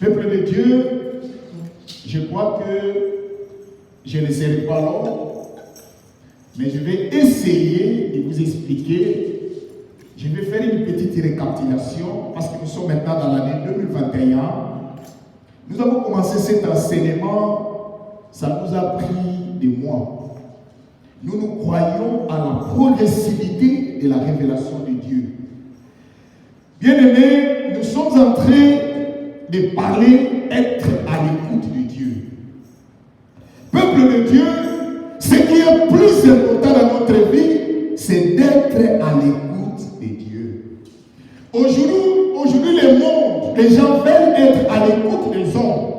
Peuple de Dieu, je crois que je ne serai pas long, mais je vais essayer de vous expliquer. Je vais faire une petite récapitulation parce que nous sommes maintenant dans l'année 2021. Nous avons commencé cet enseignement, ça nous a pris des mois. Nous croyons à la progressivité de la révélation de Dieu. Bien-aimés, nous sommes en train de parler être à l'écoute de Dieu. Peuple de Dieu, ce qui est plus important dans notre vie, c'est d'être à l'écoute de Dieu. Aujourd'hui, le monde, les gens veulent être à l'écoute des hommes.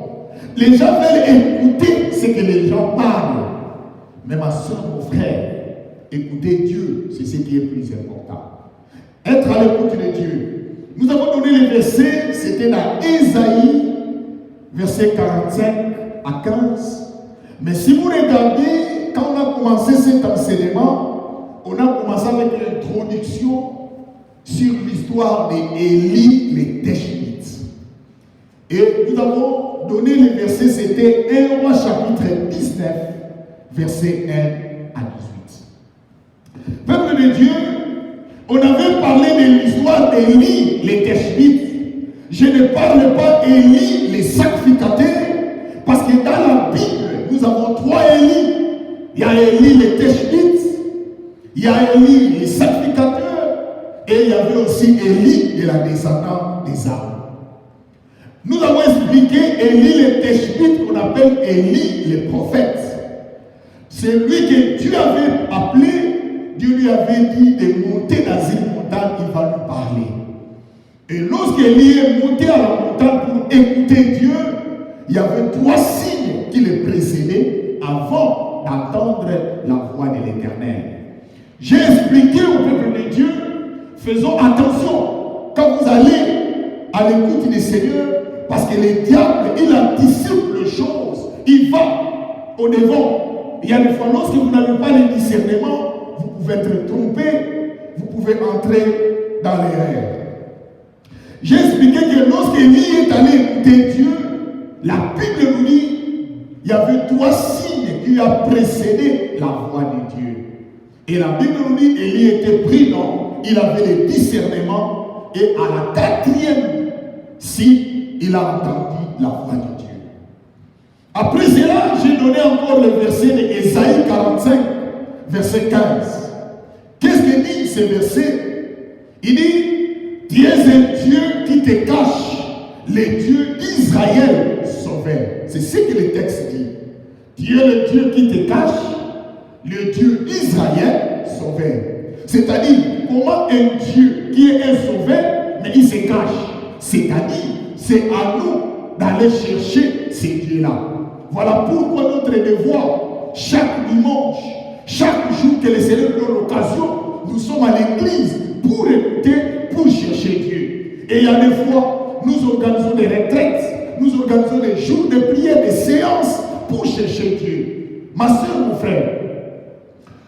Les gens veulent écouter ce que les gens parlent. Mais ma soeur, mon frère, écouter Dieu, c'est ce qui est plus important. Être à l'écoute de Dieu. Nous avons donné les versets, c'était dans Ésaïe, verset 45 à 15. Mais si vous regardez, quand on a commencé cet enseignement, on a commencé avec l'introduction sur l'histoire d'Élie le Tishbite. Et nous avons donné les versets, c'était 1 Roi chapitre 19, verset 1 à 18. Peuple de Dieu, on avait parlé de l'histoire d'Élie le Tishbite. Je ne parle pas d'Élie le sacrificateur, parce que dans la Bible, nous avons trois Élie. Il y a Élie le Tishbite, il y a Élie le sacrificateur, et il y avait aussi Élie de la descendance des Aaron. Nous avons expliqué Élie le Tishbite, qu'on appelle Élie le prophète. C'est lui que Dieu avait appelé. Dieu lui avait dit de monter dans une montagne, il va lui parler. Et lorsqu'Élie est monté à la montagne pour écouter Dieu, il y avait trois signes qui le précédaient avant d'entendre la voix de l'Éternel. J'ai expliqué au peuple de Dieu, faisons attention quand vous allez à l'écoute du Seigneur, parce que le diable, il anticipe les choses, il va au devant. Il y a des fois, lorsque vous n'avez pas le discernement, vous pouvez être trompé, vous pouvez entrer dans l'erreur. J'ai expliqué que lorsqu'Élie est allé écouter Dieu, la Bible nous dit il y avait trois signes qui a précédé la voix de Dieu. Et la Bible nous dit Élie était prudent, il avait le discernement, et à la quatrième signe, il a entendu la voix de Dieu. Après cela, j'ai donné encore le verset d'Ésaïe 45. Verset 15. Qu'est-ce que dit ce verset? Il dit, tu es un Dieu qui te cache, le Dieu d'Israël sauveur. C'est ce que le texte dit. Tu es le Dieu qui te cache, le Dieu d'Israël sauveur. C'est-à-dire, comment un Dieu qui est un sauveur, mais il se cache. C'est-à-dire, c'est à nous d'aller chercher ces dieux-là. Voilà pourquoi notre devoir, chaque dimanche, chaque jour que le Seigneur donne l'occasion, nous sommes à l'église pour écouter, pour chercher Dieu. Et il y a des fois, nous organisons des retraites, nous organisons des jours de prière, des séances pour chercher Dieu. Ma soeur, mon frère,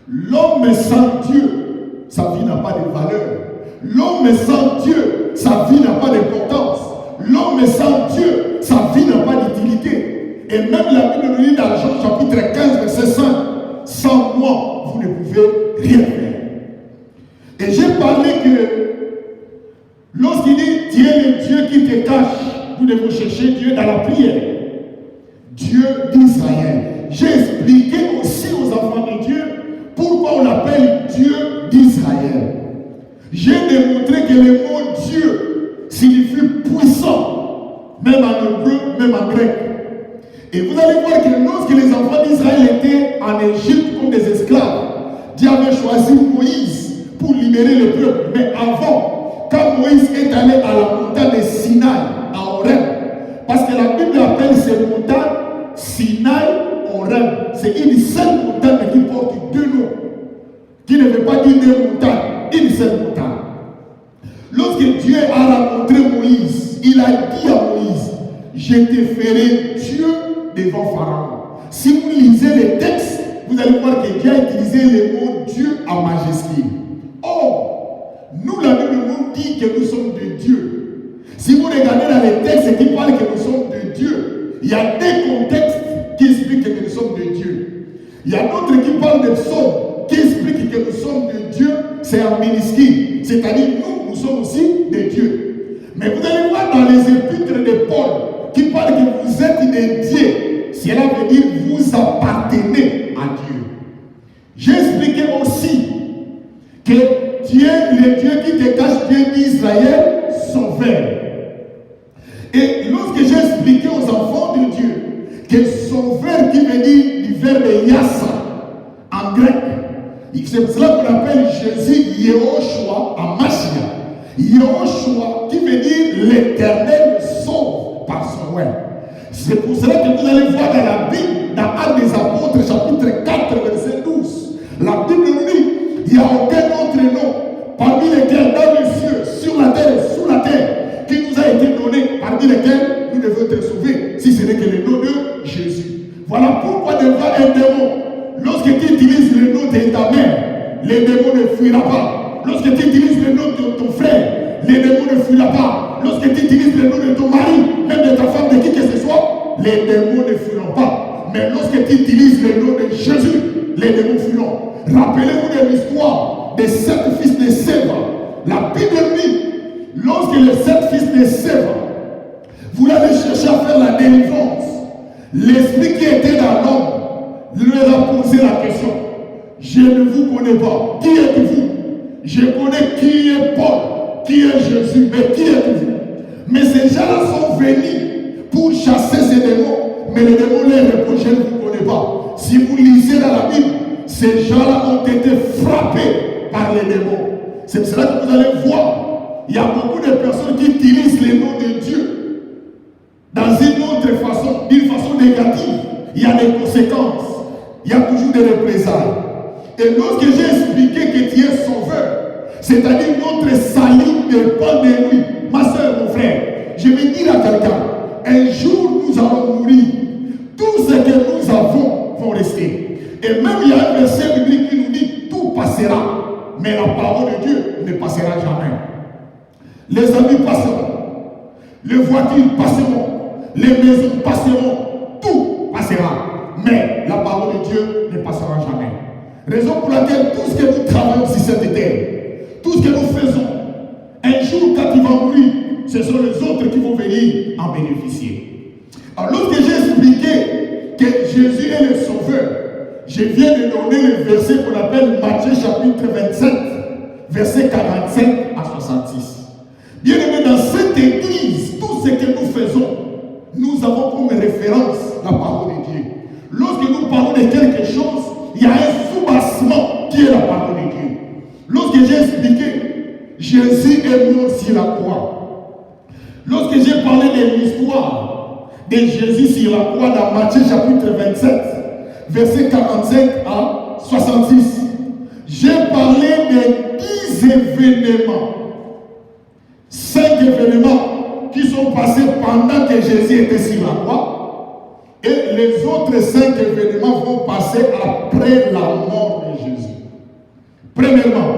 l'homme sans Dieu, sa vie n'a pas de valeur. L'homme sans Dieu, sa vie n'a pas d'importance. L'homme sans Dieu, sa vie n'a pas d'utilité. Et même la Bible nous dit dans Jean chapitre 15, verset 5, sans moi, vous ne pouvez rien faire. Et j'ai parlé que lorsqu'il dit Dieu est le Dieu qui te cache, nous devons chercher Dieu dans la prière. Dieu d'Israël. J'ai expliqué aussi aux enfants de Dieu pourquoi on l'appelle Dieu d'Israël. J'ai démontré que le mot Dieu signifie puissant, même en hébreu, même en grec. Et vous allez voir que lorsque les enfants d'Israël étaient en Égypte comme des esclaves, Dieu avait choisi Moïse pour libérer le peuple. Mais avant, quand Moïse est allé à la montagne de Sinaï, à Horeb, parce que la Bible appelle ces montagnes Sinaï, Horeb. C'est une seule montagne qui porte deux noms, qui ne veut pas dire deux montagnes, une seule montagne. Lorsque Dieu a rencontré Moïse, il a dit à Moïse, je te ferai Dieu devant Pharaon. Si vous lisez les textes, vous allez voir que Dieu a utilisé le mot Dieu en majesté. Or, nous, la Bible nous dit que nous sommes de Dieu. Si vous regardez dans les textes qui parlent que nous sommes de Dieu, il y a des contextes qui expliquent que nous sommes de Dieu. Il y a d'autres qui parlent de psaumes, qui expliquent que nous sommes de Dieu, c'est en minuscule. C'est-à-dire, nous sommes aussi de Dieu. Mais vous allez voir dans les épîtres de Paul, qui parlent que vous êtes des dieux. Cela veut dire que vous appartenez à Dieu. J'ai expliqué aussi que Dieu, le Dieu qui te cache, Dieu d'Israël, sauveur. Et lorsque j'ai expliqué aux enfants de Dieu que sauveur qui veut dire du verbe yassa en grec, c'est pour cela qu'on appelle Jésus Yehoshua en Mashiach. Yehoshua qui veut dire l'éternel sauve par son nom. C'est pour cela que vous allez voir dans la Bible, dans Actes des Apôtres, chapitre 4, verset 12. La Bible nous dit, il n'y a aucun autre nom parmi lesquels dans les cieux, sur la terre et sous la terre, qui nous a été donné, parmi lesquels nous devons être sauvés, si ce n'est que le nom de Jésus. Voilà pourquoi devant un démon, lorsque tu utilises le nom de ta mère, les démons ne fuira pas. Lorsque tu utilises le nom de ton frère, les démons ne fuira pas. Lorsque tu utilises le nom de ton mari, même de ta femme, de qui que ce soit, les démons ne fuiront pas. Mais lorsque tu utilises le nom de Jésus, les démons fuiront. Rappelez-vous de l'histoire des 7 fils de Séva. La Bible dit, lorsque les 7 fils de Séva voulaient aller chercher à faire la délivrance, l'esprit qui était dans l'homme leur a posé la question. Je ne vous connais pas. Qui êtes-vous? Je connais qui est Paul, qui est Jésus, mais qui êtes-vous? Mais ces gens-là sont venus pour chasser ces démons, mais les démons leur répondent, je ne vous connais pas. Si vous lisez dans la Bible, ces gens-là ont été frappés par les démons. C'est pour cela que vous allez voir, il y a beaucoup de personnes qui utilisent les noms de Dieu dans une autre façon, d'une façon négative. Il y a des conséquences, il y a toujours des représailles. Et lorsque j'ai expliqué que tu es sauveur, c'est-à-dire notre salut dépend de lui, ma soeur, mon frère, je vais dire à quelqu'un, un jour nous allons mourir. Tout ce que nous avons vont rester. Et même il y a un verset biblique qui nous dit, tout passera, mais la parole de Dieu ne passera jamais. Les amis passeront, les voitures passeront, les maisons passeront, tout passera, mais la parole de Dieu ne passera jamais. Raison pour laquelle tout ce que nous travaillons sur cette terre, tout ce que nous faisons, un jour quand il va mourir, ce sont les autres qui vont venir en bénéficier. Alors lorsque j'ai expliqué que Jésus est le sauveur, je viens de donner le verset qu'on appelle Matthieu chapitre 27, verset 45 à 66. Bien aimé, dans cette église, tout ce que nous faisons, nous avons comme référence la parole de Dieu. Lorsque nous parlons de quelque chose, il y a un soubassement qui est la parole de Dieu. Lorsque j'ai expliqué, Jésus est mort sur la croix. Lorsque j'ai parlé de l'histoire de Jésus sur la croix dans Matthieu chapitre 27, verset 45 à 66, j'ai parlé de 10 événements. 5 événements qui sont passés pendant que Jésus était sur la croix. Et les autres 5 événements vont passer après la mort de Jésus. Premièrement,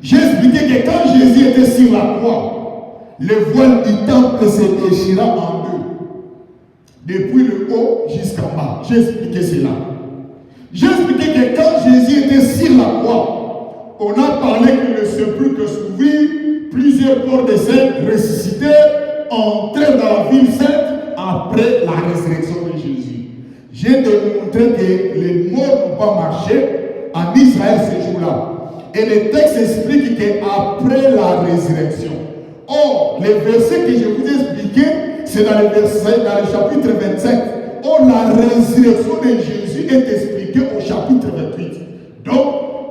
j'ai expliqué que quand Jésus était sur la croix, le voile du temple se déchira en deux, depuis le haut jusqu'en bas. J'ai expliqué cela. J'ai expliqué que quand Jésus était sur la croix, on a parlé que le sépulcre s'ouvrit, plusieurs corps de saints ressuscités entrèrent dans la ville sainte après la résurrection de Jésus. J'ai démontré que les morts n'ont pas marché en Israël ce jour-là. Et le texte explique qu'après la résurrection. Or, les versets que je vous ai expliqués, c'est dans le chapitre 25. Or, la résurrection de Jésus est expliquée au chapitre 28. Donc,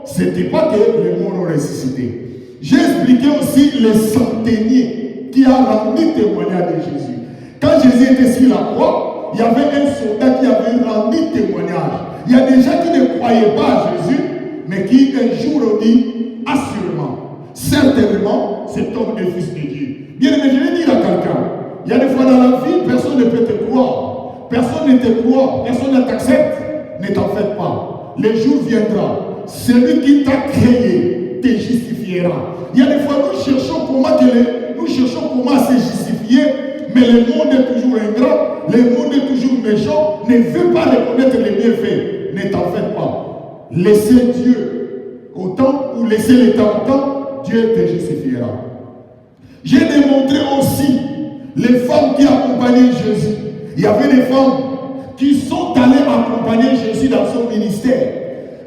ce n'était pas que les morts ont ressuscité. J'ai expliqué aussi le centenier qui a rendu témoignage de Jésus. Quand Jésus était sur la croix, il y avait un soldat qui avait rendu témoignage. Il y a des gens qui ne croyaient pas à Jésus, mais qui un jour ont dit, assurément, certainement, cet homme est fils de Dieu. Bien aimé, je vais dire à quelqu'un, il y a des fois dans la vie, personne ne peut te croire. Personne ne te croit, personne ne t'accepte. Ne t'en faites pas. Le jour viendra. Celui qui t'a créé te justifiera. Il y a des fois, nous cherchons comment que nous cherchons comment se justifier, mais le monde est toujours ingrat, le monde est toujours méchant, ne veut pas reconnaître les bienfaits. Ne t'en fais pas. Laissez Dieu au temps, ou laissez le temps au temps, Dieu te justifiera. J'ai démontré aussi les femmes qui accompagnaient Jésus. Il y avait des femmes qui sont allées accompagner Jésus dans son ministère.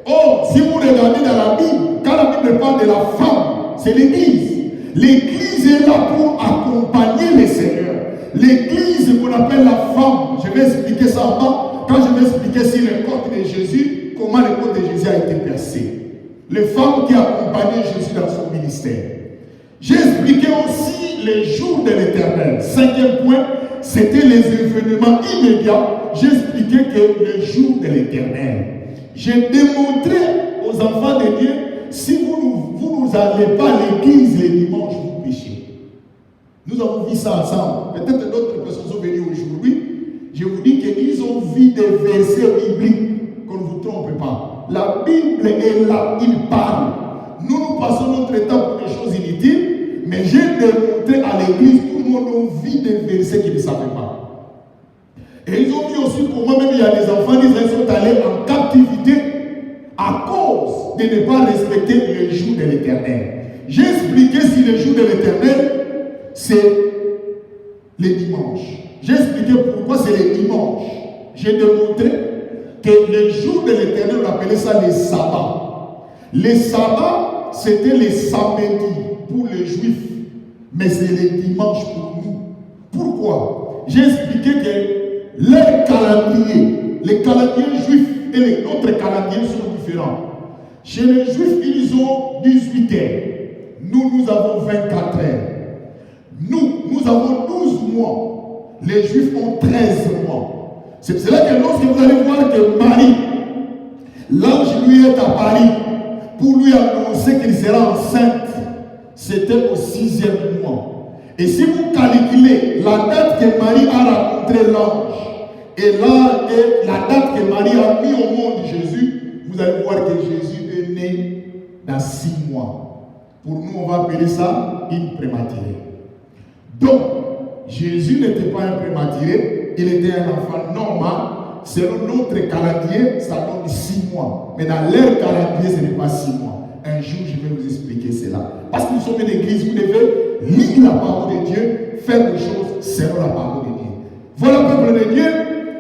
Or, si vous regardez dans la Bible, quand la Bible parle de la femme, c'est l'Église. L'Église est là pour accompagner les seigneurs. L'Église qu'on appelle la femme, je vais expliquer ça en bas, quand je vais expliquer sur le côte de Jésus, comment le côte de Jésus a été percé. Les femmes qui accompagnaient Jésus dans son ministère. J'ai expliqué aussi les jours de l'Éternel. 5e point, c'était les événements immédiats. J'ai expliqué que le jour de l'Éternel. J'ai démontré aux enfants de Dieu, si vous n'allez pas à l'église les dimanches, vous péchez. Nous avons vu ça ensemble. Peut-être d'autres personnes sont venues aujourd'hui. Je vous dis qu'ils ont vu des versets bibliques, qu'on ne vous trompe pas. La Bible est là, il parle. Nous passons notre temps pour des choses inutiles, mais j'ai démontré à l'église, tout le monde a vu des versets qu'ils ne savaient pas. Et ils ont vu aussi comment même il y a des enfants d'Israël qui sont allés en captivité à cause de ne pas respecter les jours de l'Éternel. J'ai expliqué si les jours de l'Éternel, c'est les dimanches. J'ai expliqué pourquoi c'est les dimanches. J'ai démontré que les jours de l'Éternel, on appelait ça les sabbats. Les sabbats, c'était les samedis pour les juifs, mais c'est les dimanches pour nous. Pourquoi? J'ai expliqué que les calendriers juifs et notre calendrier sont différents. Chez les juifs, ils ont 18 heures. Nous avons 24 heures. Nous avons 12 mois. Les juifs ont 13 mois. C'est cela que lorsque vous allez voir que Marie, l'ange lui est apparu pour lui annoncer qu'il sera enceinte, c'était au 6e mois. Et si vous calculez la date que Marie a rencontré l'ange, et là, la date que Marie a mis au monde Jésus, vous allez voir que Jésus est né dans 6 mois. Pour nous, on va appeler ça une prématurée. Donc, Jésus n'était pas un prématuré, il était un enfant normal. Selon notre calendrier, ça donne 6 mois. Mais dans leur calendrier, ce n'est pas 6 mois. Un jour, je vais vous expliquer cela. Parce que nous sommes une église, vous devez lire la parole de Dieu, faire des choses selon la parole de Dieu. Voilà, peuple de Dieu,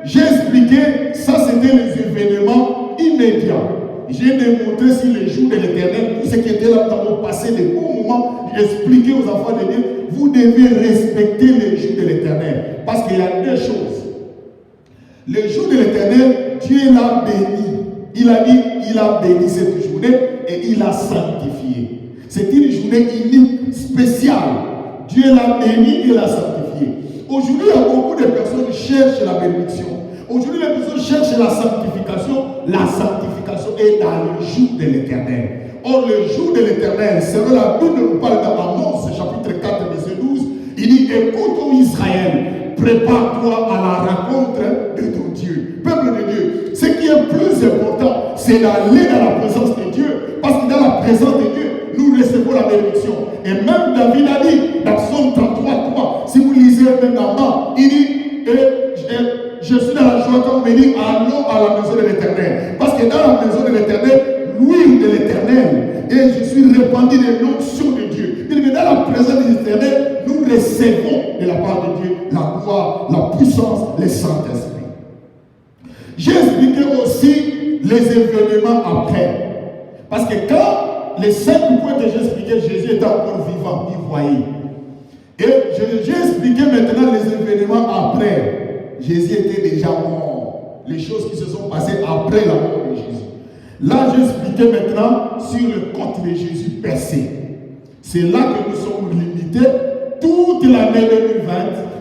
j'ai expliqué, ça c'était les événements immédiats. J'ai démontré sur les jours de l'Éternel, tout ce qui était là, nous avons passé des bons moments. J'ai expliqué aux enfants de Dieu, vous devez respecter les jours de l'Éternel. Parce qu'il y a deux choses. Le jour de l'Éternel, Dieu l'a béni. Il a dit, il a béni cette journée et il l'a sanctifiée. C'est une journée unique, spéciale. Dieu l'a béni et l'a sanctifiée. Aujourd'hui, il y a beaucoup de personnes qui cherchent la bénédiction. Aujourd'hui, les personnes cherchent la sanctification. La sanctification est dans le jour de l'Éternel. Or, le jour de l'Éternel, selon la Bible nous parle dans Amos, chapitre 4, verset 12, il dit, écoute, ô Israël, prépare-toi à la rencontre de ton Dieu. Peuple de Dieu, ce qui est plus important, c'est d'aller dans la présence de Dieu. Parce que dans la présence de Dieu, nous recevons la bénédiction. Et même David a dit, dans Psaume 33, si vous lisez même en bas, il dit, je suis dans la joie quand on me dit, allons à la maison de l'Éternel. Parce que dans la maison de l'Éternel, l'huile de l'Éternel, et je suis répandu de l'onction de Dieu. Il dit, dans la présence de l'Éternel, nous recevons de la part de Dieu la gloire, la puissance, le Saint-Esprit. J'ai expliqué aussi les événements après. Parce que quand les 5 points que j'ai expliqués, Jésus était encore vivant, il voyait. Et j'ai expliqué maintenant les événements après. Jésus était déjà mort. Les choses qui se sont passées après la mort de Jésus. Là, j'ai expliqué maintenant sur le côte de Jésus percé. C'est là que nous sommes limités. Toute l'année 2020,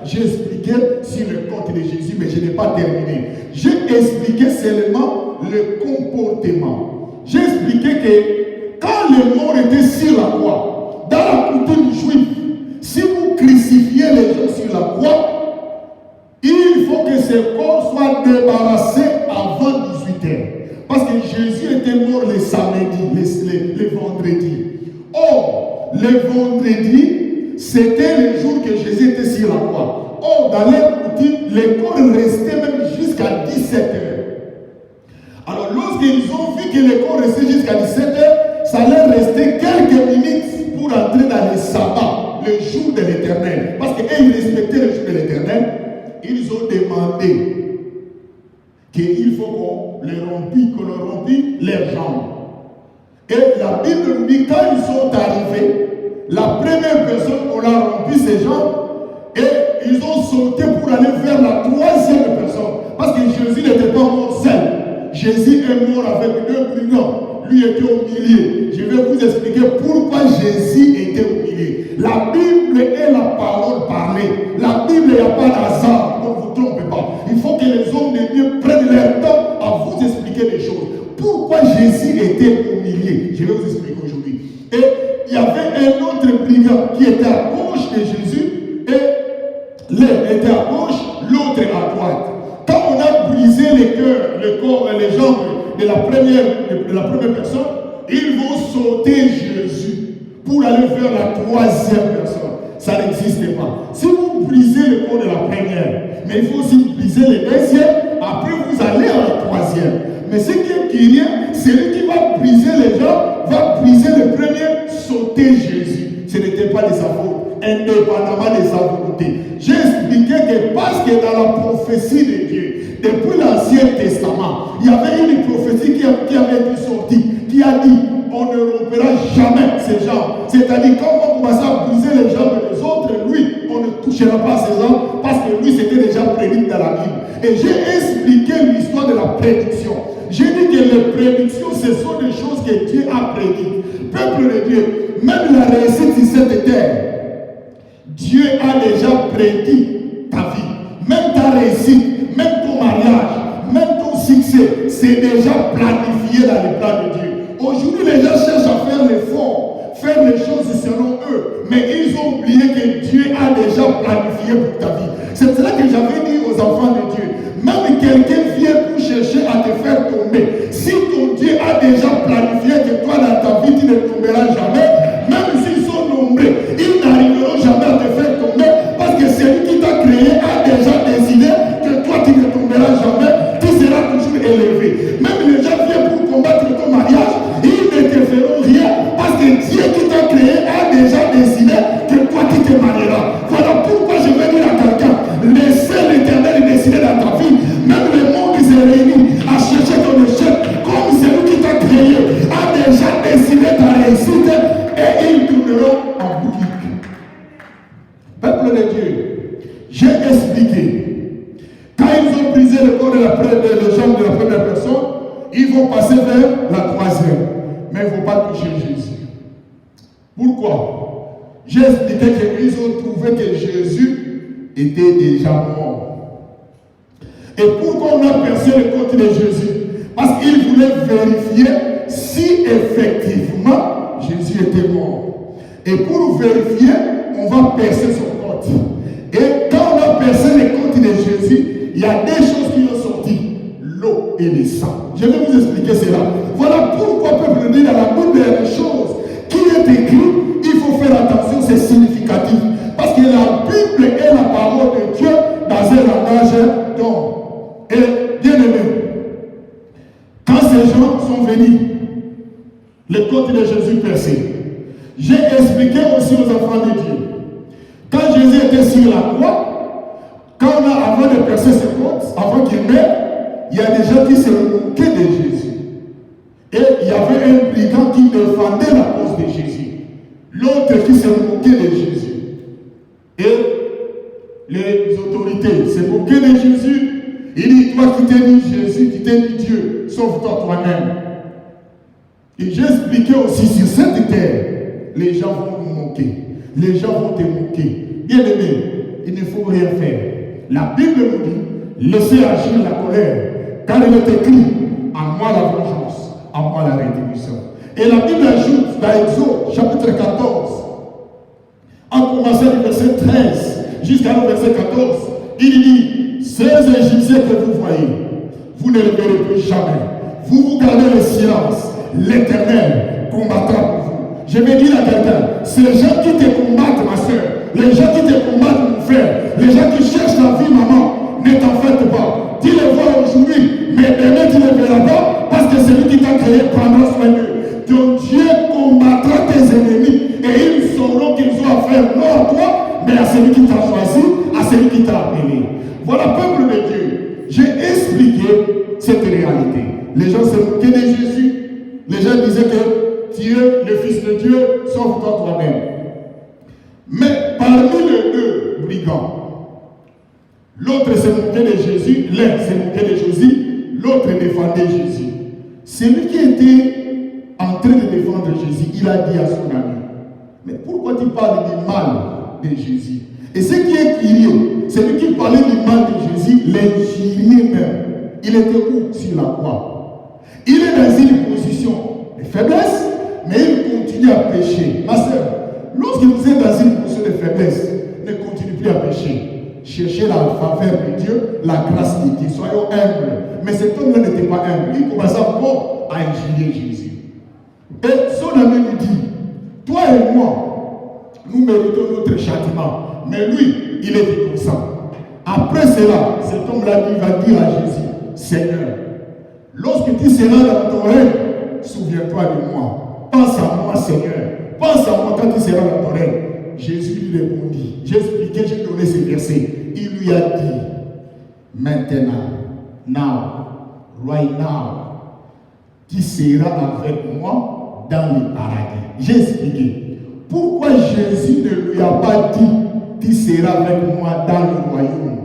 j'ai expliqué sur le côte de Jésus, mais je n'ai pas terminé. J'ai expliqué seulement le comportement. J'ai expliqué que quand le mort était sur la croix, dans la coutume juive, si vous crucifiez les gens sur la croix, il faut que ce corps soit débarrassé avant 18 heures. Parce que Jésus était mort le samedi, le vendredi. Or, le vendredi, c'était le jour que Jésus était sur la croix. Or, dans leur coutume, les corps restaient même jusqu'à 17 heures. Alors, lorsqu'ils ont vu que les corps restaient jusqu'à 17 heures, ça leur restait quelques minutes pour entrer dans le sabbat, le jour de l'Éternel. Parce qu'ils respectaient le jour de l'Éternel, ils ont demandé qu'il faut qu'on leur rompit les jambes. Et la Bible nous dit, quand ils sont arrivés, la première personne, on a rompu ses jambes et ils ont sauté pour aller vers la troisième personne. Parce que Jésus n'était pas mort seul. Jésus est mort avec deux brigands. Lui était au milieu. Je vais vous expliquer pourquoi Jésus était au milieu. La Bible est la parole parlée. La Bible, il n'y a pas d'hasard. Ne vous trompez pas. Il faut que les hommes de Dieu prennent leur temps à vous expliquer les choses. Pourquoi Jésus était au milieu? Je vais vous expliquer aujourd'hui. Et il y avait un autre brigand qui était à gauche de Jésus et l'un était à gauche, l'autre à droite. Quand on a brisé les cœurs, le corps et les jambes de la première personne, ils vont sauter Jésus pour aller vers la troisième personne. Ça n'existe pas. Si vous brisez le corps de la première, mais il faut aussi briser le deuxième, après vous allez à la troisième. Mais ce qui est curieux, celui qui va briser les gens, va briser le premier, sauter Jésus. Ce n'était pas de sa faute, indépendamment de sa volonté. J'ai expliqué que parce que dans la prophétie de Dieu, depuis l'Ancien Testament, il y avait une prophétie qui avait été sortie, qui a dit, on ne rompera jamais ces jambes. C'est-à-dire, quand on va commencer à briser les jambes des autres, lui, on ne touchera pas ses jambes, parce que lui, c'était déjà prédit dans la Bible. Et j'ai expliqué l'histoire de la prédiction. J'ai dit que les prédictions, ce sont des choses que Dieu a prédites. Peuple de Dieu, même la réussite sur cette terre, Dieu a déjà prédit ta vie. Même ta réussite, même ton mariage, même ton succès, c'est déjà planifié dans le plan de Dieu. Aujourd'hui, les gens cherchent à faire l'effort, faire les choses selon eux, mais ils ont oublié que Dieu a déjà planifié pour ta vie. C'est cela que j'avais dit aux enfants de Dieu. Même quelqu'un vient pour chercher à te faire tomber. Si ton Dieu a déjà planifié que toi dans ta vie tu ne tomberas jamais, même s'ils sont nombreux, ils n'arriveront jamais à te faire tomber parce que celui qui t'a créé a déjà décidé que toi tu ne tomberas jamais, tu seras toujours élevé. Même les gens viennent pour combattre ton mariage, ils ne te feront rien parce que Dieu qui t'a créé a déjà décidé que toi tu te marieras. Voilà pourquoi je vais dire à quelqu'un, laissez l'Éternel décider dans ta vie. Même le monde qui s'est réuni à chercher ton échec, comme celui qui t'a créé a déjà décidé ta réussite et ils tourneront en boutique. Peuple de Dieu, j'ai expliqué. Quand ils ont brisé le corps de les jambes de la première personne, ils vont passer vers la troisième. Mais il ne faut pas toucher Jésus. Pourquoi? J'ai expliqué qu'ils ont trouvé que Jésus était déjà mort. Et pourquoi on a percé le côté de Jésus? Parce qu'il voulait vérifier si effectivement Jésus était mort. Et pour vérifier, on va percer son côté. Et quand on a percé le côté de Jésus, il y a des choses qui ont sorti. L'eau et le sang. Je vais vous expliquer cela. Voilà pourquoi peuple de Dieu, dans la Bible, il y a des choses qui est écrit, il faut faire attention, c'est significatif. Parce que la Bible est la parole de Dieu dans un langage d'homme. Et bien aimé, quand ces gens sont venus, le côté de Jésus percé, j'ai expliqué aussi aux enfants de Dieu. Quand Jésus était sur la croix, avant de percer ses côtes, avant qu'il meure, il y a des gens qui se moquaient de Jésus. Et il y avait un brigand qui défendait la cause de Jésus. L'autre qui se moquait de Jésus. Et les autorités se moquaient de Jésus. Il dit, toi qui t'es dit Jésus, qui t'es dit Dieu, sauve-toi toi-même. Et j'ai expliqué aussi sur cette terre, les gens vont nous moquer. Les gens vont te moquer. Bien aimé, il ne faut rien faire. La Bible nous dit, laissez agir la colère, car il est écrit, à moi la vengeance, à moi la rétribution. Et la Bible ajoute dans Exode, chapitre 14, en commençant du verset 13 jusqu'au verset 14, il dit, ces Égyptiens que vous voyez, vous ne les verrez plus jamais. Vous gardez le silence. L'Éternel combattra pour vous. Je vais dire à quelqu'un, ces gens qui te combattent, ma soeur, Les gens qui te combattent, mon frère, les gens qui cherchent la vie, maman, ne t'en faites pas. Tu les vois aujourd'hui, mais demain tu ne les verras pas parce que celui qui t'a créé prendra soin d'eux. Ton Dieu combattra tes ennemis et ils sauront qu'ils ont affaire non à toi, mais à celui qui t'a choisi, à celui qui t'a appelé. Voilà, peuple de Dieu, j'ai expliqué cette réalité. Les gens se moquaient de Jésus. Les gens disaient que Dieu, le Fils de Dieu, sauve-toi toi-même. Mais parmi les deux brigands, l'autre se moquait de Jésus, l'un se moquait de Jésus, l'autre défendait Jésus. Celui qui était en train de défendre Jésus, il a dit à son ami, mais pourquoi tu parles du mal de Jésus? Et ce qui est curieux, celui qui parlait du mal de Jésus, l'injuriait même. Il était où sur la croix? Il est dans une position de faiblesse, mais il continue à pécher. Ma soeur, lorsque vous êtes dans une position de faiblesse, ne continuez plus à pécher. Cherchez la faveur de Dieu, la grâce de Dieu. Soyons humbles. Mais cet homme-là n'était pas humble. Il commença à injurier Jésus. Et son ami lui dit, toi et moi, nous méritons notre châtiment. Mais lui, il est innocent. Après cela, cet homme-là va dire à Jésus, Seigneur, lorsque tu seras dans ton règne, souviens-toi de moi. Pense à moi, Seigneur. Pense à moi quand tu seras dans ton règne. Jésus lui répondit. J'ai expliqué, j'ai donné ces versets. Il lui a dit, maintenant, right now, tu seras avec moi dans le paradis. J'ai expliqué. Pourquoi Jésus ne lui a pas dit, tu seras avec moi dans le royaume,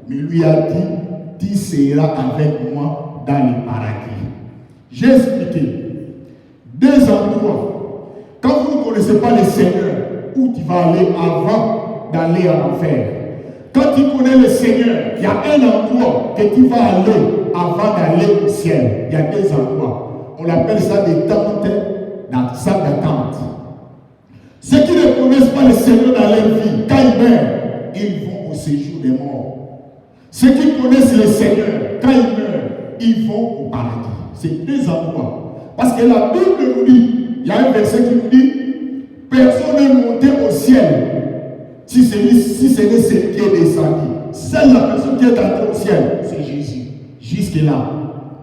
mais lui a dit, tu seras avec moi dans le paradis. J'ai expliqué. Deux endroits. Quand vous ne connaissez pas le Seigneur, où tu vas aller avant d'aller en enfer. Quand tu connais le Seigneur, il y a un endroit que tu vas aller avant d'aller au ciel. Il y a deux endroits. On appelle ça des tentes, dans salle d'attente. Ceux qui ne connaissent pas le Seigneur dans leur vie, quand ils meurent, ils vont au séjour des morts. Ceux qui connaissent le Seigneur, quand ils meurent, ils vont au paradis. C'est deux endroits. Parce que la Bible nous dit, il y a un verset qui nous dit, personne n'est monté au ciel si ce n'est celui qui est descendu. Seule la personne qui est entrée au ciel, c'est Jésus. Jusque-là,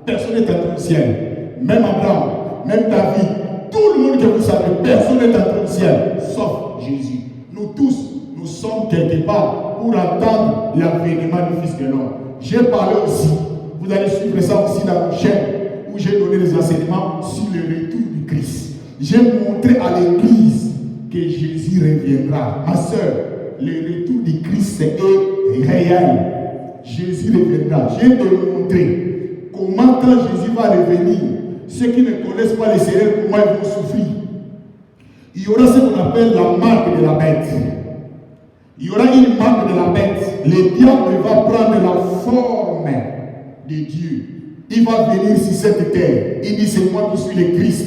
personne n'est entré au ciel. Même Abraham, même David, tout le monde que vous savez, personne n'est entré au ciel, sauf Jésus. Nous tous, nous sommes quelque part pour attendre l'avènement du Fils de l'homme. J'ai parlé aussi, vous allez suivre ça aussi dans nos chaînes, où j'ai donné des enseignements sur le retour du Christ. J'ai montré à l'Église que Jésus reviendra. Ma soeur, le retour du Christ est réel. Jésus reviendra. J'ai démontré comment quand Jésus va revenir, ceux qui ne connaissent pas le Seigneur, comment ils vont souffrir. Il y aura ce qu'on appelle la marque de la bête. Il y aura une marque de la bête. Le diable va prendre la forme de Dieu. Il va venir sur cette terre. Il dit, c'est moi qui suis le Christ.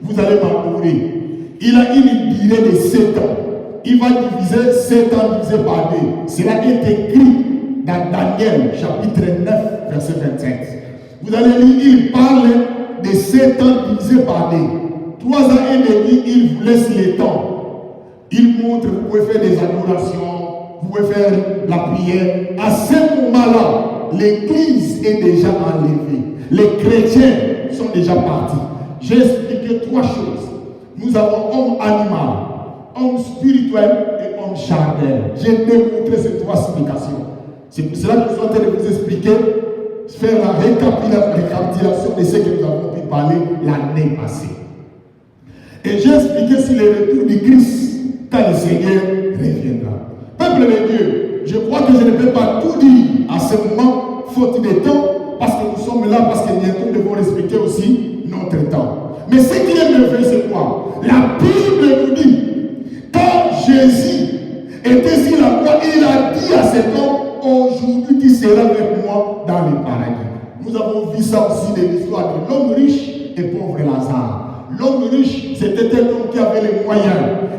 Vous allez m'adorer. Il a une durée de 7 ans. Il va diviser 7 ans divisé par 2. Cela est écrit dans Daniel, chapitre 9, verset 27. Vous allez lire, il parle de 7 ans divisé par 2. 3 ans et demi, il vous laisse le temps. Il montre, vous pouvez faire des adorations, vous pouvez faire la prière. À ce moment-là, l'Église est déjà enlevée. Les chrétiens sont déjà partis. J'ai expliqué 3 choses. Nous avons homme animal, homme spirituel et homme charnel. J'ai démontré ces 3 explications. C'est pour cela que je suis en train de vous expliquer, faire la récapitulation de ce que nous avons pu parler l'année passée. Et j'ai expliqué sur le retour du Christ quand le Seigneur reviendra. Peuple de Dieu, je crois que je ne peux pas tout dire à ce moment, faute de temps, parce que nous sommes là, parce que bientôt nous devons respecter aussi notre temps. Mais ce qui est merveilleux, c'est quoi? La Bible nous dit, quand Jésus était sur la croix, il a dit à cet homme, aujourd'hui tu seras avec moi dans le paradis. Nous avons vu ça aussi de l'histoire de l'homme riche et pauvre Lazare. L'homme riche, c'était un homme qui avait les moyens.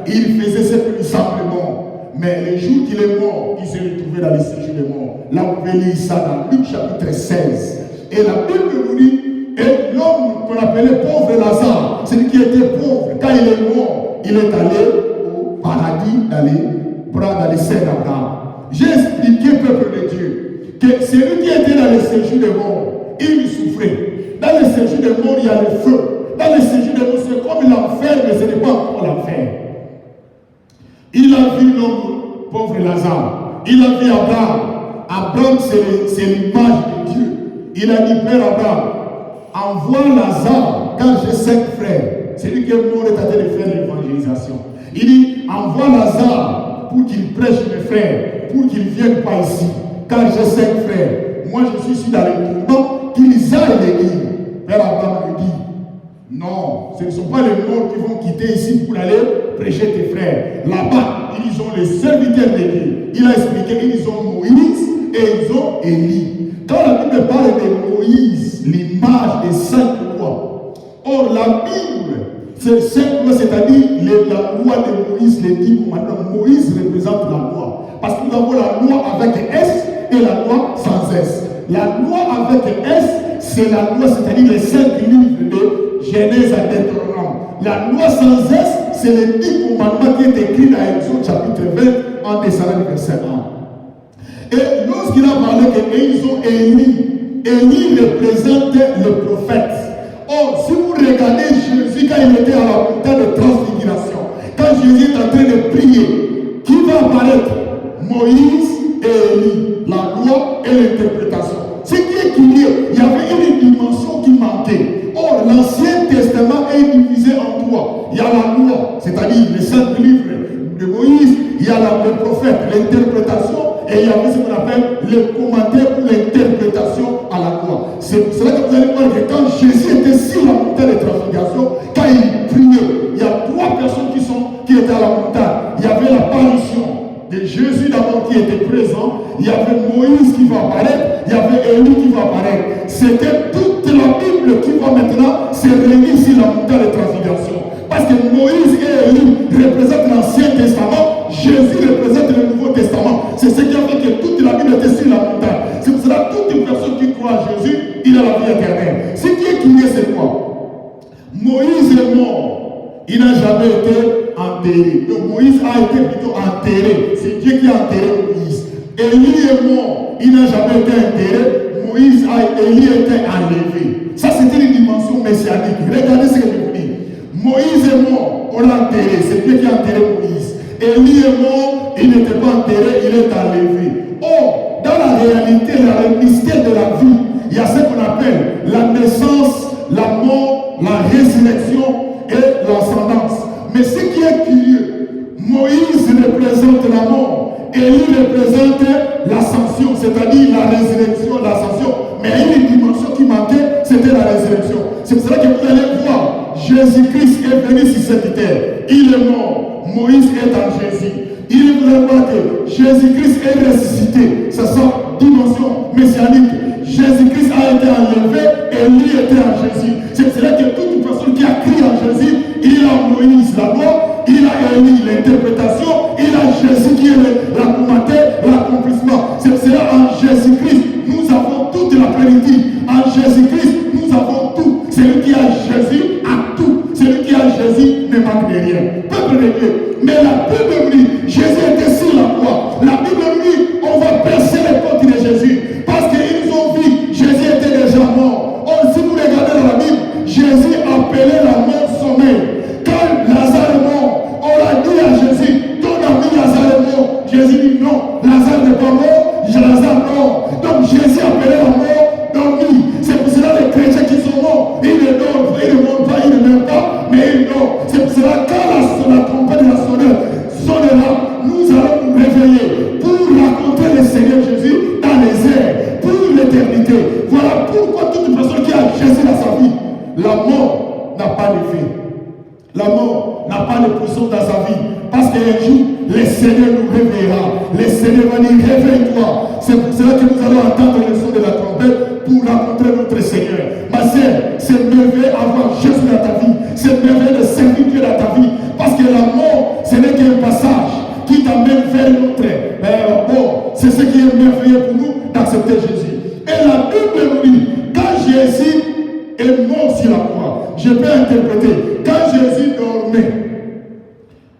Il faisait ce que lui semblait bon. Mais le jour qu'il est mort, il s'est retrouvé dans le séjour des morts. Là, vous pouvez lire ça dans Luc chapitre 16. Et la Bible nous dit, et l'homme qu'on appelait pauvre Lazare, celui qui était pauvre, quand il est mort, il est allé au paradis, prendre les scènes d'Abraham. J'ai expliqué, peuple de Dieu, que celui qui était dans le séjour de mort, il souffrait. Dans le séjour de mort, il y a le feu. Dans le séjour de mort, c'est comme l'enfer, mais ce n'est pas encore l'enfer. Il a vu l'homme pauvre Lazare. Il a vu Abraham. Abraham, c'est l'image de Dieu. Il a dit, Père Abraham, envoie Lazare, car j'ai 5 frères. C'est lui qui est mort et en train de faire l'évangélisation. Il dit, envoie Lazare pour qu'il prêche mes frères, pour qu'ils ne viennent pas ici, car j'ai 5 frères. Moi, je suis ici dans les tourments, qu'ils aillent l'église. Père Abraham lui dit, non, ce ne sont pas les morts qui vont quitter ici pour aller prêcher tes frères. Là-bas, ils ont les serviteurs de l'église. Il a expliqué qu'ils ont Moïse et ils ont Élie. Quand la Bible parle de Moïse, l'image des 5 lois. Or, la Bible, c'est 5 lois, c'est-à-dire la loi de Moïse, les 10 commandements. Moïse représente la loi. Parce que nous avons la loi avec S et la loi sans S. La loi avec S, c'est la loi, c'est-à-dire les 5 livres de Genèse à Deutéronome. La loi sans S, c'est les 10 commandements qui est écrit dans Exode chapitre 20 en descendant du verset 1. Et lorsqu'il a parlé qu'ils ont Élie représente le prophète. Or, si vous regardez Jésus quand il était à la montagne de transfiguration, quand Jésus est en train de prier, qui va apparaître? Moïse et Élie, la loi et l'interprétation. Ce qui est qu'il y avait une dimension qui manquait. Or, l'Ancien Testament est divisé en 3. Il y a la loi, c'est-à-dire les 5 livres de Moïse, il y a le prophète, l'interprétation, et il y avait ce qu'on appelle le commentaire ou l'interprétation à la loi. C'est pour cela que vous allez voir que quand Jésus était sur la montagne de transfiguration, quand il priait, il y a 3 personnes qui étaient à la montagne. Il y avait l'apparition de Jésus d'abord qui était présent, il y avait Moïse qui va apparaître, il y avait Élie qui va apparaître. C'était toute la Bible qui va maintenant se réunir sur la montagne de transfiguration. Parce que Moïse et Élie représentent l'Ancien Testament, Jésus représente le Nouveau Testament. C'est ce qui a fait que toute la Bible était sur la montagne. C'est pour cela que toute personne qui croit à Jésus, il a la vie éternelle. Ce qui est crié, c'est quoi? Moïse est mort. Il n'a jamais été enterré. Donc Moïse a été plutôt enterré. C'est Dieu qui a enterré Moïse. Élie est mort. Il n'a jamais été enterré. Élie a été enlevé. Ça, c'était une dimension messianique. Regardez ce que je vous dis. Moïse est mort. On l'a enterré. C'est Dieu qui a enterré Moïse. Élie est mort. Il n'était pas enterré. Il est enlevé. Or, dans la réalité, le mystère de la vie, il y a ce qu'on appelle la naissance, la mort, la résurrection et l'ascendance. Mais ce qui est curieux, Moïse représente la mort, Élie représente l'ascension, c'est-à-dire la résurrection, l'ascension. Mais il y a une dimension qui manquait, c'était la résurrection. C'est pour cela que vous allez voir, Jésus-Christ est venu sur cette terre. Il est mort, Moïse est en Jésus. Il vous allez voir que Jésus-Christ est ressuscité. C'est sa dimension messianique. Jésus-Christ a été enlevé et lui était en Jésus. C'est pour cela que toute personne qui a crié en Jésus, il a Moïse la loi, il a Élie l'interprétation, il a Jésus qui est la commentaire, l'accomplissement. C'est pour cela en Jésus-Christ, nous avons toute la plénitude. En Jésus-Christ, nous avons tout. Celui qui a Jésus a tout. Celui qui a Jésus ne manque de rien. Peuple de Dieu. Mais la Bible nous dit, Jésus était sur la croix. La Bible nous dit, on va percer les portes de Jésus. Parce qu'ils ont vu, Jésus était déjà mort. Or, si vous regardez dans la Bible, Jésus appelait la mort sommeil. Quand Lazare est mort, on a dit à Jésus, ton ami Lazare est mort. Jésus dit non, Lazare n'est pas mort, Lazare est mort. Donc Jésus appelait la mort dormie. C'est pour cela les chrétiens qui sont morts, ils ne dorment pas, ils ne montent pas, ils ne meurent pas, mais ils dorment. C'est pour cela que quand la trompette de la sonnera, nous allons nous réveiller pour rencontrer le Seigneur Jésus dans les airs, pour l'éternité. Voilà pourquoi toute personne qui a Jésus dans sa vie, la mort n'a pas d'effet. La mort n'a pas de puissance dans sa vie. Parce qu'un jour, le Seigneur nous réveillera. Le Seigneur va dire, réveille-toi. C'est pour cela que nous allons entendre le son de la trompette pour rencontrer notre Seigneur. Ma sœur, c'est merveilleux d'avoir Jésus dans ta vie. C'est merveilleux de servir Dieu dans ta vie. Parce que la mort, ce n'est qu'un passage qui t'amène vers notre mort. C'est ce qui est merveilleux pour nous d'accepter Jésus. Et la Bible nous dit, quand Jésus est mort sur la croix, je peux interpréter, quand Jésus dormait,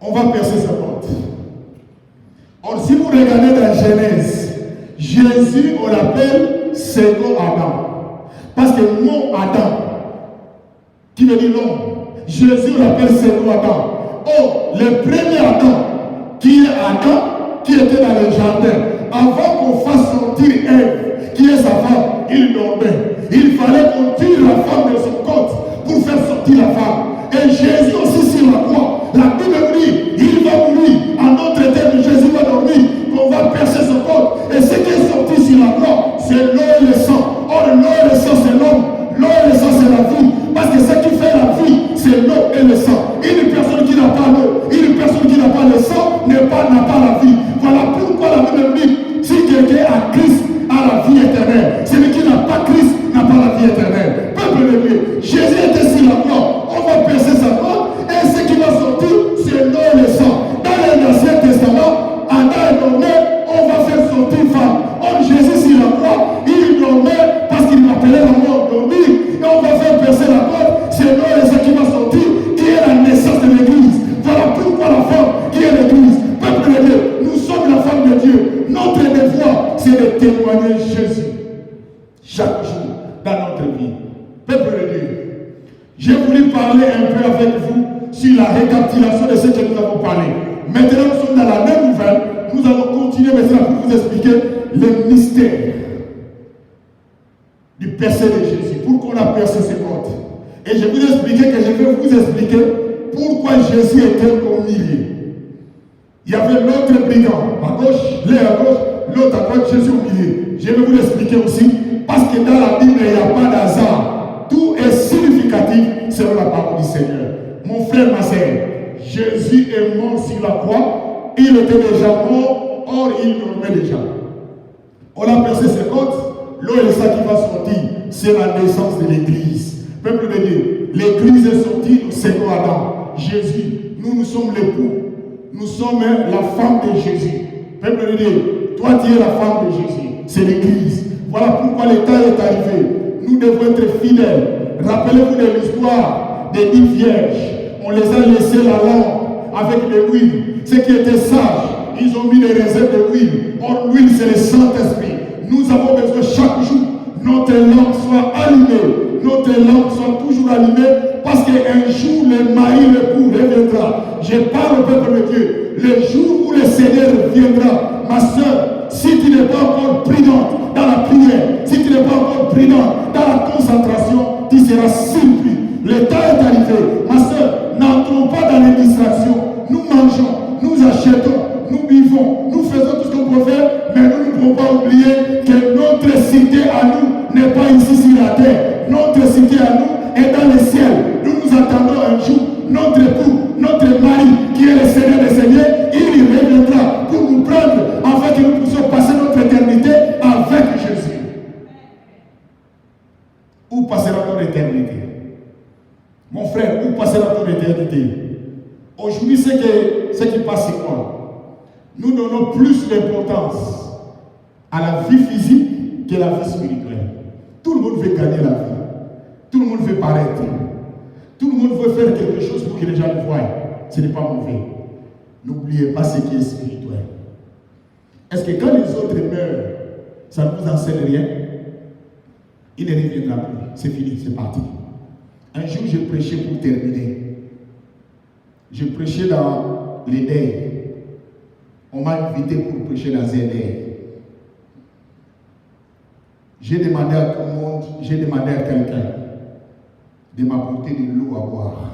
on va percer sa porte. si vous regardez dans Genèse, Jésus, on l'appelle second Adam. Parce que le mot Adam, qui veut dire l'homme, Jésus, on l'appelle second Adam. Oh, le premier Adam, qui est Adam, qui était dans le jardin, avant qu'on fasse sortir Ève, qui est sa femme, il dormait. Il fallait qu'on tire la femme de son côte pour faire sortir la femme. Et Jésus aussi sur la croix, la Bible dit, il va mourir. En d'autres termes, Jésus va dormir, qu'on va percer son côte. Et ce qui est sorti sur la croix, c'est l'eau et le sang. Or, l'eau et le sang, c'est l'homme. L'eau et le sang, c'est la vie. Parce que ce qui fait la vie, c'est l'eau et le sang. Une personne qui n'a pas l'eau, une personne qui n'a pas le sang, n'a pas la vie. Voilà pourquoi la Bible dit, si quelqu'un a Christ, a la vie éternelle. Celui qui n'a pas Christ n'a pas la vie éternelle. Peuple de Dieu, Jésus était sur la croix. On va percer sa croix et ce qui va sortir, c'est l'eau et le sang. Dans l'Ancien Testament, Adam dormait, on va faire sortir femme. Or Jésus sur la croix, il dormait parce qu'il appelait la mort dormir. Et on va faire percer la croix, c'est l'eau et le sang qui va sortir, qui est la naissance de l'Église. Voilà pourquoi la femme qui est l'Église. Peuple de Dieu, nous sommes la femme de Dieu. Notre devoir, c'est de témoigner Jésus chaque jour dans notre vie. Peuple de Dieu, j'ai voulu parler un peu avec vous sur la récapitulation de ce que nous avons parlé. Maintenant, nous sommes dans la même nouvelle. Nous allons continuer maintenant pour vous expliquer le mystère du percé de Jésus. Pourquoi on a percé ses côtes. Et je vais vous expliquer pourquoi Jésus était au milieu. Il y avait l'autre brigand à gauche, l'un à gauche, l'autre à droite, Jésus au milieu. Je vais vous l'expliquer aussi, parce que dans la Bible, il n'y a pas d'hasard. Tout est significatif selon la parole du Seigneur. Mon frère, ma sœur, Jésus est mort sur la croix. Il était déjà mort, or il dormait déjà. On a percé ses côtes, l'eau et le sang qui va sortir, c'est la naissance de l'Église. Peuple de Dieu, l'Église est sortie au second Adam. Jésus, nous sommes l'époux. Nous sommes la femme de Jésus. Peuple de Dieu, toi tu es la femme de Jésus. C'est l'Église. Voilà pourquoi le temps est arrivé. Nous devons être fidèles. Rappelez-vous de l'histoire des 10 vierges. On les a laissés la lampe avec de l'huile. Ceux qui étaient sages, ils ont mis des réserves de l'huile. Or, l'huile, c'est le Saint-Esprit. Nous avons besoin chaque jour, notre lampe soit allumée. Notre lampe soit toujours allumée. Parce qu'un jour, le mari, l'époux reviendra. Je parle au peuple de Dieu. Le jour où le Seigneur viendra, ma soeur, si tu n'es pas encore prudente dans la prière, si tu n'es pas encore prudente dans la concentration, tu seras surpris. Le temps est arrivé. Ma soeur, n'entrons pas dans les distractions. Nous mangeons, nous achetons, nous vivons, nous faisons tout ce qu'on peut faire, mais nous ne pouvons pas oublier que notre cité à nous n'est pas ici sur la terre. Notre cité à nous est dans le ciel. Nous nous attendons un jour, notre époux, notre mari, qui est le Seigneur des Seigneurs, il reviendra pour nous prendre afin que nous puissions passer notre éternité avec Jésus. Où passera ton éternité? Mon frère, où passera ton éternité? Aujourd'hui, ce qui passe, c'est quoi? Nous donnons plus d'importance à la vie physique que la vie spirituelle. Tout le monde veut gagner la vie. Tout le monde veut paraître. Tout le monde veut faire quelque chose pour que les gens le voient. Ce n'est pas mauvais. N'oubliez pas ce qui est spirituel. Est-ce que quand les autres meurent, ça ne vous enseigne rien? Il ne reviendra plus. C'est fini, c'est parti. Un jour, j'ai prêché pour terminer. J'ai prêché dans les deuils. On m'a invité pour prêcher dans un deuil. J'ai demandé à tout le monde, j'ai demandé à quelqu'un de m'apporter de l'eau à boire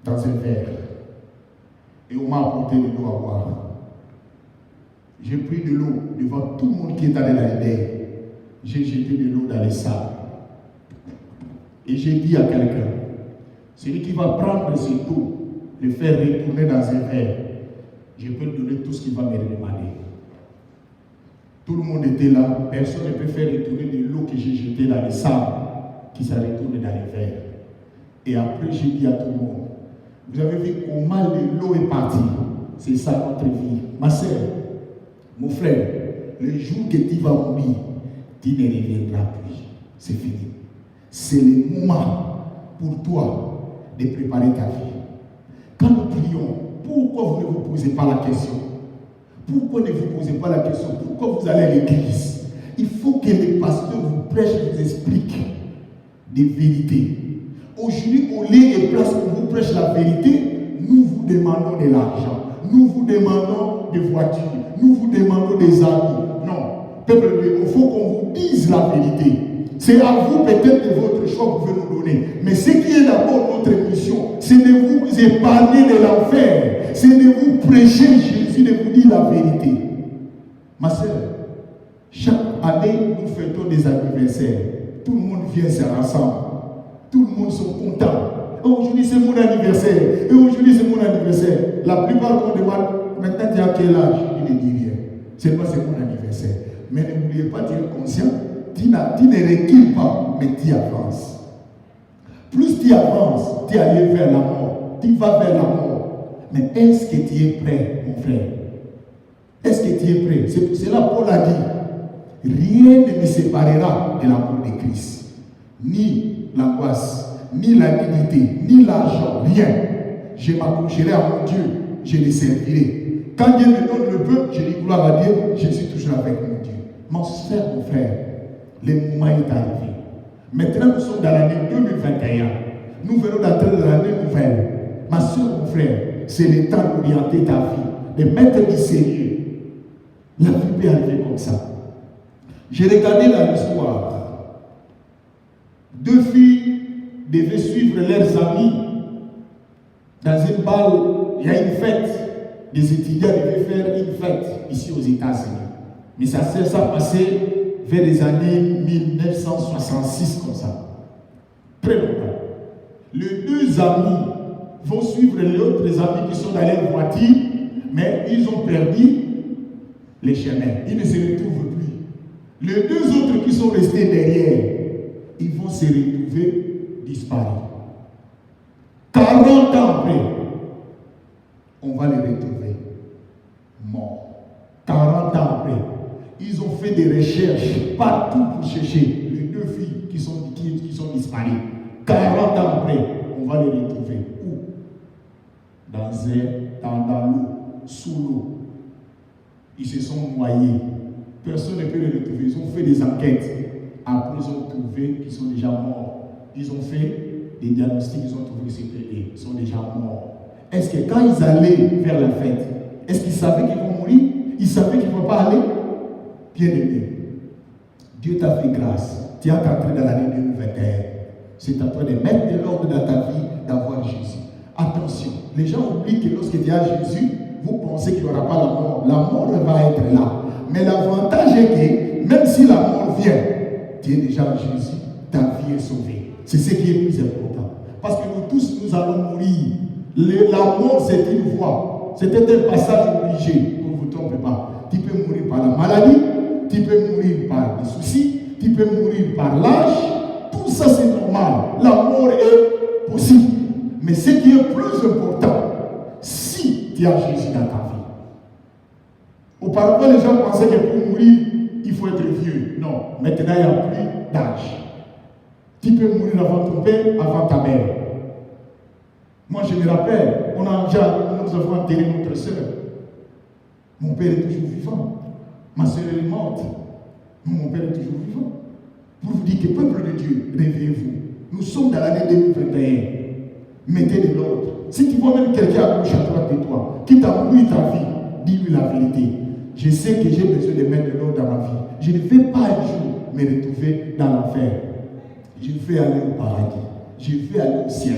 dans un verre. Et on m'a apporté de l'eau à boire. J'ai pris de l'eau devant tout le monde qui est allé dans les deuils. J'ai jeté de l'eau dans les sables. Et j'ai dit à quelqu'un, celui qui va prendre cette eau, le faire retourner dans un verre, je peux lui donner tout ce qu'il va me demander. Tout le monde était là, personne ne peut faire retourner de l'eau que j'ai jetée dans les sables, qui se retourne dans les verres. Et après, j'ai dit à tout le monde, vous avez vu comment l'eau est partie. C'est ça notre vie. Ma sœur, mon frère, le jour que tu vas mourir, tu ne reviendras plus. C'est fini. C'est le moment pour toi de préparer ta vie. Quand nous prions, pourquoi vous ne vous posez pas la question? Pourquoi ne vous posez pas la question? Pourquoi vous allez à l'église? Il faut que les pasteurs vous prêchent, vous expliquent des vérités. Aujourd'hui, au lieu et place où vous prêchez la vérité, nous vous demandons de l'argent. Nous vous demandons des voitures. Nous vous demandons des amis. Non. Peuple de Dieu, il faut qu'on vous dise la vérité. C'est à vous peut-être de votre choix que vous pouvez nous donner. Mais ce qui est d'abord notre mission, c'est de vous épargner de l'enfer. C'est de vous prêcher Jésus, de vous dire la vérité. Ma soeur, chaque année, nous fêtons des anniversaires. Tout le monde vient se rassemble. Tout le monde sont contents. Aujourd'hui, c'est mon anniversaire. Et aujourd'hui, c'est mon anniversaire. La plupart qu'on demande, maintenant, tu as quel âge? Il ne dit rien. Seulement, c'est mon anniversaire. Mais n'oubliez pas, tu es conscient. Tu ne recules pas, mais tu avances. Plus tu avances, tu es allé vers la mort. Tu vas vers la mort. Mais est-ce que tu es prêt, mon frère? Est-ce que tu es prêt? C'est pour cela Paul a dit, rien ne me séparera de l'amour de Christ. Ni l'angoisse, ni la dignité, ni l'argent, rien. Je m'accrocherai à mon Dieu, je le servirai. Quand Dieu me donne le peuple, je dis gloire à Dieu, je suis toujours avec mon Dieu. Mon frère, le moment est arrivé. Maintenant, nous sommes dans l'année 2021. Nous venons d'entrer dans l'année nouvelle. Ma soeur, mon frère, c'est le temps d'orienter ta vie, de mettre du sérieux. La vie peut arriver comme ça. J'ai regardé dans l'histoire. 2 filles devaient suivre leurs amis dans une balle. Il y a une fête. Les étudiants devaient faire une fête ici aux États-Unis. Mais ça passait vers les années 1966 comme ça. Très longtemps. Les 2 amis vont suivre les autres amis qui sont dans leur voiture, mais ils ont perdu les chemins. Ils ne se retrouvent plus. Les 2 autres qui sont restés derrière, ils vont se retrouver disparus. 40 ans après, on va les retrouver morts. 40 ans après, ils ont fait des recherches partout pour chercher les 2 filles qui sont disparues. 40 ans après, on va les retrouver où? Dans l'eau, sous l'eau. Ils se sont noyés. Personne ne peut les retrouver. Ils ont fait des enquêtes. Après, ils ont trouvé qu'ils sont déjà morts. Ils ont fait des diagnostics, ils ont trouvé que c'était eux. Ils sont déjà morts. Est-ce que quand ils allaient faire la fête, est-ce qu'ils savaient qu'ils vont mourir? Ils savaient qu'ils ne vont pas aller? Bien aimé, Dieu t'a fait grâce. Tu es entré dans l'année 2021. C'est à toi de mettre de l'ordre dans ta vie, d'avoir Jésus. Attention, les gens oublient que lorsque tu as Jésus, vous pensez qu'il n'y aura pas la mort. La mort va être là. Mais l'avantage est que, même si la mort vient, tu es déjà en Jésus, ta vie est sauvée. C'est ce qui est plus important. Parce que nous tous, nous allons mourir. La mort, c'est une voie. C'était un passage obligé. Ne vous trompez pas. Tu peux mourir par la maladie, tu peux mourir par des soucis, tu peux mourir par l'âge. Tout ça, c'est normal. La mort est possible. Mais ce qui est plus important, si tu as Jésus dans ta vie. Auparavant, les gens pensaient que pour mourir, il faut être vieux. Non, maintenant, il n'y a plus d'âge. Tu peux mourir avant ton père, avant ta mère. Moi, je me rappelle, nous avons enterré notre soeur. Mon père est toujours vivant. Ma soeur est morte. Mon père est toujours vivant. Pour vous dire que, peuple de Dieu, réveillez-vous. Nous sommes dans l'année 2021. Mettez de l'ordre. Si tu vois même quelqu'un à gauche, à droite de toi, qui t'a brûlé ta vie, dis-lui la vérité. Je sais que j'ai besoin de mettre de l'ordre dans ma vie. Je ne vais pas un jour me retrouver dans l'enfer. Je vais aller au paradis. Je vais aller au ciel.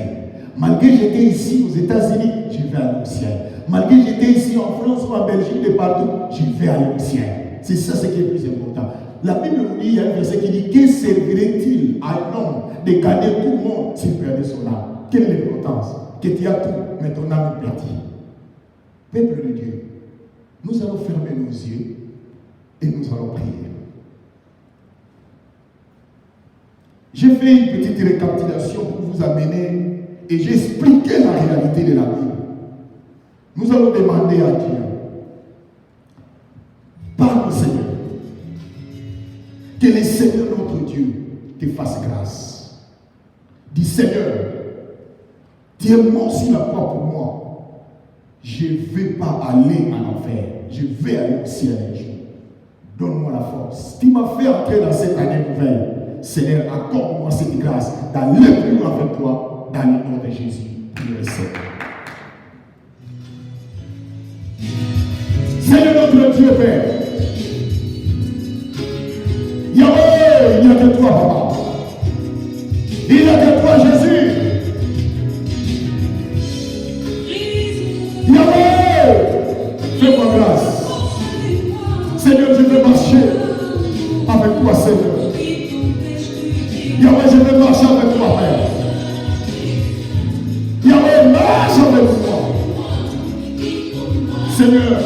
Malgré que j'étais ici aux États-Unis, je vais aller au ciel. Malgré que j'étais ici en France ou en Belgique, de partout, je vais aller au ciel. C'est ça ce qui est le plus important. La Bible nous dit, il y a un verset qui dit, que servirait-il à un homme de gagner tout le monde s'il perdait son âme? Quelle est l'importance? Que tu as tout, mais ton âme est perdue. Peuple de Dieu, nous allons fermer nos yeux et nous allons prier. J'ai fait une petite récapitulation pour vous amener et j'ai expliqué la réalité de la Bible. Nous allons demander à Dieu, par le Seigneur, que le Seigneur notre Dieu te fasse grâce. Dis Seigneur, tu es mort sur la croix pour moi. je ne vais pas aller en enfer. Je vais aller au ciel un jour. Donne-moi la force. Tu m'as fait entrer dans cette année nouvelle. Seigneur, accorde-moi cette grâce d'aller plus loin avec toi dans le nom de Jésus. Priez le Seigneur. Seigneur notre Dieu Père. Yahweh, il n'y a que toi, Papa. Il n'y a que toi, Jésus. Yahweh, fais-moi grâce. Seigneur, je veux marcher avec toi, Seigneur. Yahweh, je veux marcher avec toi, Père. Yahweh, marche avec moi. Seigneur,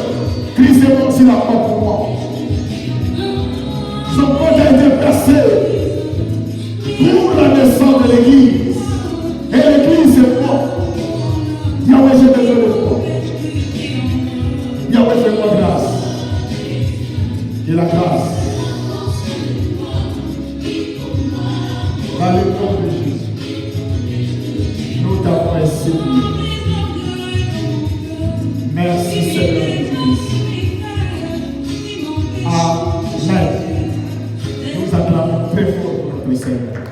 Christ est mort sur la croix pour moi. Son corps a été placé pour la naissance de l'Église. Et l'Église est morte. Yahweh, j'ai besoin de toi. Yahweh, fais-moi grâce. Et la grâce. Dans le nom de Jésus. Nous t'avons essayé. Merci Seigneur Jésus. Amen. Nous acclamons très fort pour notre Seigneur.